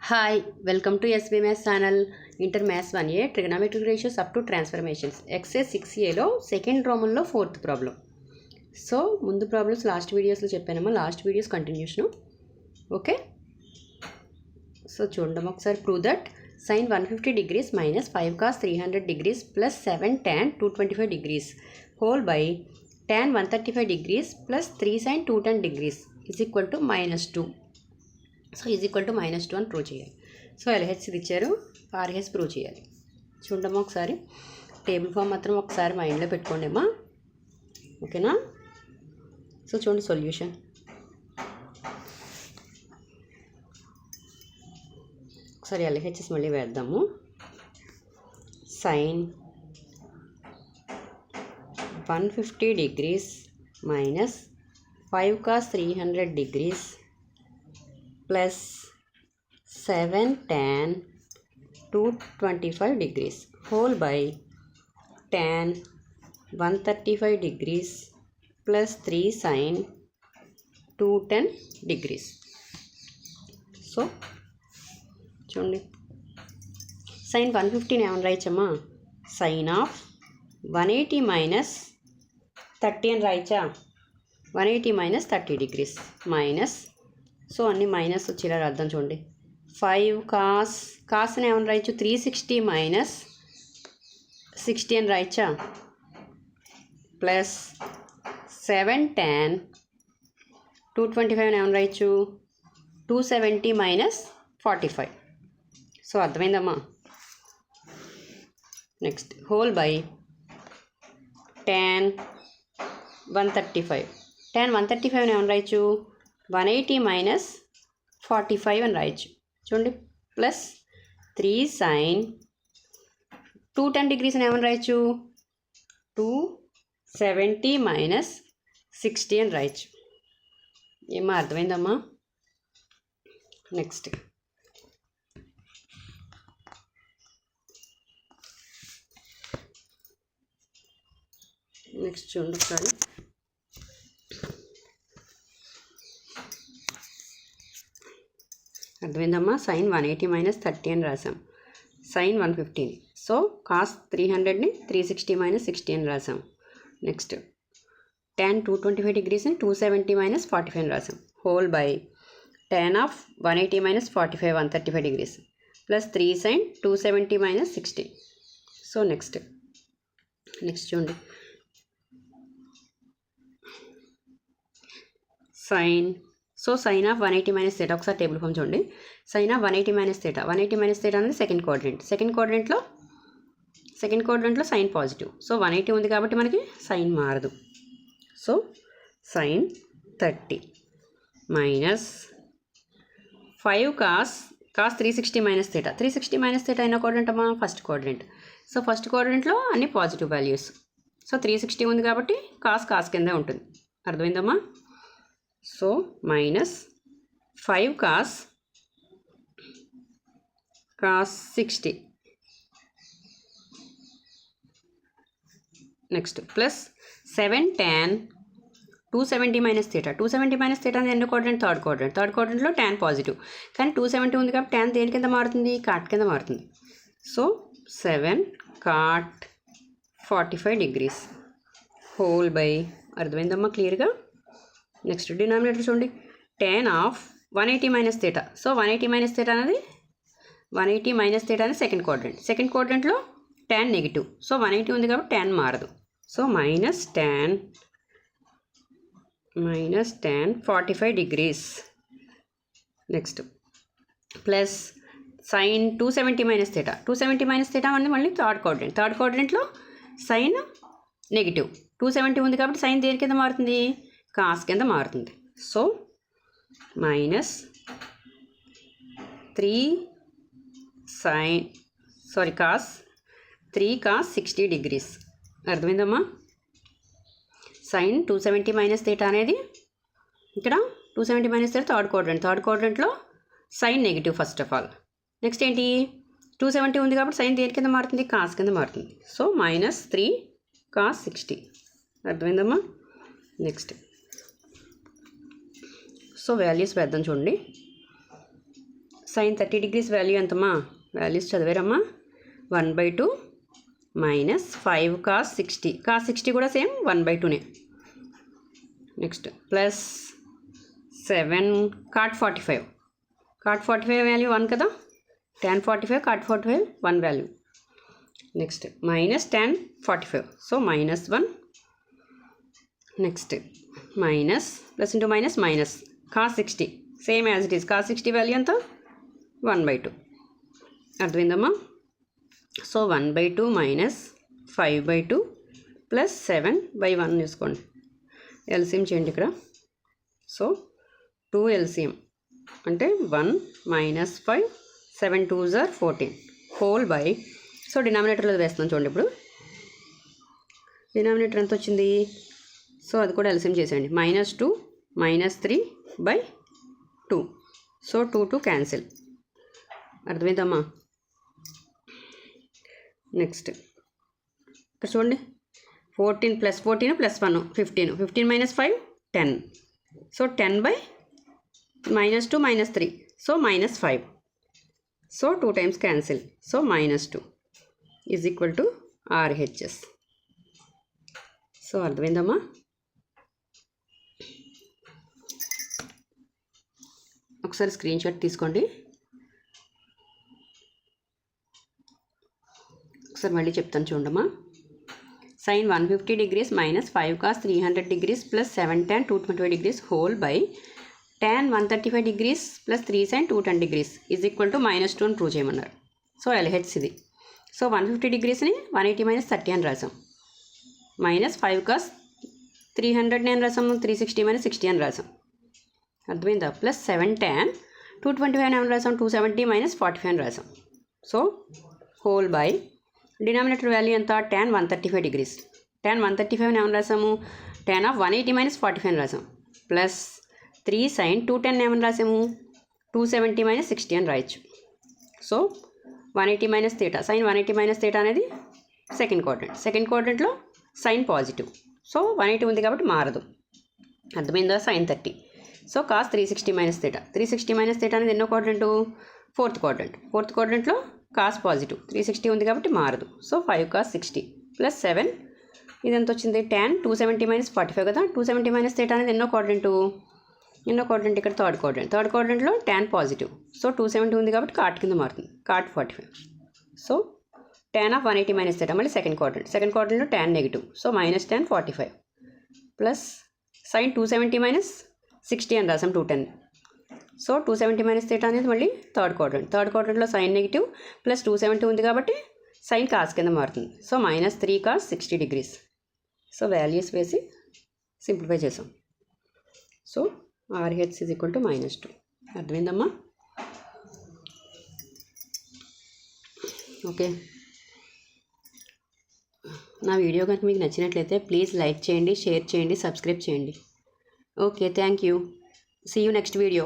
Hi, welcome to SB Maths channel. Inter Maths 1A trigonometric ratios up to transformations. Exercise 6A లో second రోమన్లో fourth problem. So ముందు problems last వీడియోస్లో చెప్పానమ్మా, last videos continuation. Okay, so చూడండి ఒకసారి. Prove that sin 150 degrees minus 5 cos 300 degrees plus 7 tan 225 degrees whole by tan 135 degrees plus 3 sin 210 degrees is equal to -2. So is equal to -2 అని prove చేయాలి. So LH ఇచ్చారు, RH prove చేయాలి. చూడమ్మా ఒకసారి table form మాత్రం ఒకసారి మైండ్లో పెట్టుకోండి అమ్మా, ఓకేనా? సో చూడండి సొల్యూషన్. ఒకసారి ఎల్హెచ్ఎస్ మళ్ళీ వేద్దాము. sin 150 degrees minus 5 cos 300 degrees plus 7 tan 225 degrees whole by tan 135 degrees plus 3 sin 210 degrees. So చూడండి, sin 150 ఏమని రాయచ్చమ్మా? sin ఆఫ్ 180 minus 30 అని రాయచ్చా? 180 minus 30 degrees మైనస్, సో అన్ని మైనస్ వచ్చేలా రాద్దాం. చూడండి 5 కాస్ని ఏమని రాయచ్చు? 360 minus 60 అని రాయచ్చా? ప్లస్ 7 tan 225 ఏమని రాయచ్చు? 270 minus 45. సో అర్థమైందమ్మా? Next whole by tan 135. tan 135 ఏమని రాయచ్చు? 180 minus 45 అని రాయచ్చు. చూడండి ప్లస్ 3 sin 210 degrees అని ఏమని రాయచ్చు? 270 minus 60 అని రాయచ్చు. ఏమో అర్థమైందమ్మా? నెక్స్ట్ చూడండి ఒకసారి. అర్థమైందమ్మా? sin 180 minus 30 అని రాసాం. sin 150, సో cos 300ని 360 minus 60 అని రాసాం. నెక్స్ట్ tan 225 degreesని 270 minus 45 అని రాసాం. Whole by tan of 180 minus 45 135 degrees plus 3 sin 270 minus 60. So next చూడండి, sin ఆఫ్ 180 minus theta. ఒకసారి టేబుల్ ఫామ్ చూడండి. sin of 180 minus theta. 180 minus theta అనేది సెకండ్ క్వాడ్రంట్లో sine positive. So 180 ఉంది కాబట్టి మనకి సైన్ మారదు. So sin 30 minus 5 cos 360 minus theta. 360 minus theta అయిన క్వాడ్రంట్ అమ్మా ఫస్ట్ క్వాడ్రంట్. సో ఫస్ట్ క్వాడ్రంట్లో అన్ని పాజిటివ్ వాల్యూస్. సో 360 ఉంది కాబట్టి కాస్ కిందే ఉంటుంది. అర్థమైందమ్మా? So minus 5 cos 60. Next plus 7 tan 270 minus theta. 270 minus theta అనేది ఎన్నో క్వాడ్రంట్? థర్డ్ క్వాడ్రంట్లో tan పాజిటివ్, కానీ 270 ఉంది కాబట్టి tan దేని కింద మారుతుంది? కాట్ కింద మారుతుంది. So 7 cot 45 degrees whole by. అర్థమైందమ్మా క్లియర్గా? నెక్స్ట్ డినామినేటర్ చూడండి, tan of 180 minus theta. So 180 minus theta అనేది సెకండ్ క్వాడ్రంట్లో tan నెగిటివ్. సో 180 ఉంది కాబట్టి tan మారదు. So minus tan 45 degrees. Next plus sin 270 minus theta. 270 minus theta అనేది మళ్ళీ థర్డ్ క్వాడ్రంట్లో సైన్ నెగిటివ్. 270 ఉంది కాబట్టి సైన్ దేని కింద మారుతుంది? కాస్ కింద మారుతుంది. So minus 3 cos 60 degrees. అర్థమైందమ్మా? sin 270 minus theta అనేది ఇక్కడ 270 minus theta థర్డ్ క్వాడ్రంట్లో sine negative first of all. Next ఏంటి? 270 ఉంది కాబట్టి సైన్ దేని కింద మారుతుంది? కాస్ కింద మారుతుంది. So minus 3 cos 60. అర్థమైందమ్మా? నెక్స్ట్ సో వాల్యూస్ వేద్దాం చూడండి. sin 30 degrees వాల్యూ ఎంతమ్మా? వాల్యూస్ చదివారమ్మా. 1/2 మైనస్ 5 cos 60. cos 60 కూడా సేమ్ 1/2నే. Next plus 7 cot 45. cot 45 value 1 కదా. tan 45 cot 45 1 value. Next minus tan 45. So -1. Next minus plus into minus minus cos 60 same as it is. cos 60 value ఎంత? 1/2. అర్థమైందమ్మా. So 1/2 minus 5/2 plus 7/1 తీసుకోండి. LCM చేయండి ఇక్కడ. So 2 LCM అంటే 1 మైనస్ 5 7 2s are 14 whole by. So డినామినేటర్లో వేస్తున్నాం చూడండి. ఇప్పుడు డినామినేటర్ ఎంత వచ్చింది? సో అది కూడా ఎల్సిఎం చేసేయండి. -2 -3/2. So 2 2 cancel. అర్థమైందమ్మా. నెక్స్ట్ ఇక్కడ చూడండి. 14 + 14 + 1 15. 15 - 5 10. So 10/-2 -3. So -5. So 2 times cancel. So -2 = RHS. So అర్థమైందమ్మా. ఒకసారి స్క్రీన్ షాట్ తీసుకోండి. ఒకసారి మళ్ళీ చెప్తాను చూడమ్మా. sin 150 degrees minus 5 cos 300 degrees plus 7 tan 225 degrees whole by tan 135 degrees plus 3 sin 210 degrees is equal to -2 అని ప్రూవ్ చేయమన్నారు. సో LHS ఇది. సో 150 degreesని 180 - 30 అని రాసాం. -5 cos 300 నేను రాసాము. 360 - 60 అని రాసాం. అర్థమైందా. ప్లస్ 7 tan 225 అని రాసాం. 270 - 45 అని రాసాం. So whole by denominator value ఎంత? tan 135 degrees. tan 135 ఏమని రాసాము? tan of 180 - 45 అని రాసాం. ప్లస్ 3 sin 210 ఏమని రాసాము? 270 - 60 అని రాయొచ్చు. సో 180 - θ. sin 180 - θ అనేది సెకండ్ క్వాడ్రంట్. సెకండ్ క్వాడ్రంట్లో సైన్ పాజిటివ్. సో 180 ఉంది కాబట్టి మారదు. అర్థమైందా. sin 30. So cos 360 - θ. 360 - θ అనేది ఎన్నో క్వాడ్రంటు? Fourth quadrant. ఫోర్త్ క్వాడ్రంట్లో కాస్ పాజిటివ్. 360 ఉంది కాబట్టి మారదు. సో 5 cos 60 ప్లస్ 7 ఇదంతా వచ్చింది. tan 270 - 45 కదా. 270 - θ అనేది ఎన్నో క్వాడ్రంటు? ఎన్నో క్వాడ్రంట్ ఇక్కడ థర్డ్ క్వాడ్రంట్. థర్డ్ క్వాడ్రంట్లో tan పాజిటివ్. సో 270 ఉంది కాబట్టి కాట్ కింద మారుతుంది. కాట్ 45. సో tan of 180 - θ మళ్ళీ సెకండ్ క్వాడ్రంట్. సెకండ్ క్వాడ్రంట్లో tan negative. So -tan 45 plus sin 270 - 60 అని రాసాం 210. సో 270 - θ అనేది మళ్ళీ థర్డ్ క్వాడ్రంట్. థర్డ్ క్వాడ్రంట్లో సైన్ నెగిటివ్ ప్లస్ 270 ఉంది కాబట్టి సైన్ కాస్ కింద మారుతుంది. So -3 cos 60 degrees. So values వేసి సింప్లిఫై చేసాం. So RHS = -2. అర్థమైందమ్మా. ఓకే. నా వీడియో కనుక మీకు నచ్చినట్లయితే ప్లీజ్ లైక్ చేయండి, షేర్ చేయండి, సబ్స్క్రైబ్ చేయండి. Okay, thank you. See you next video.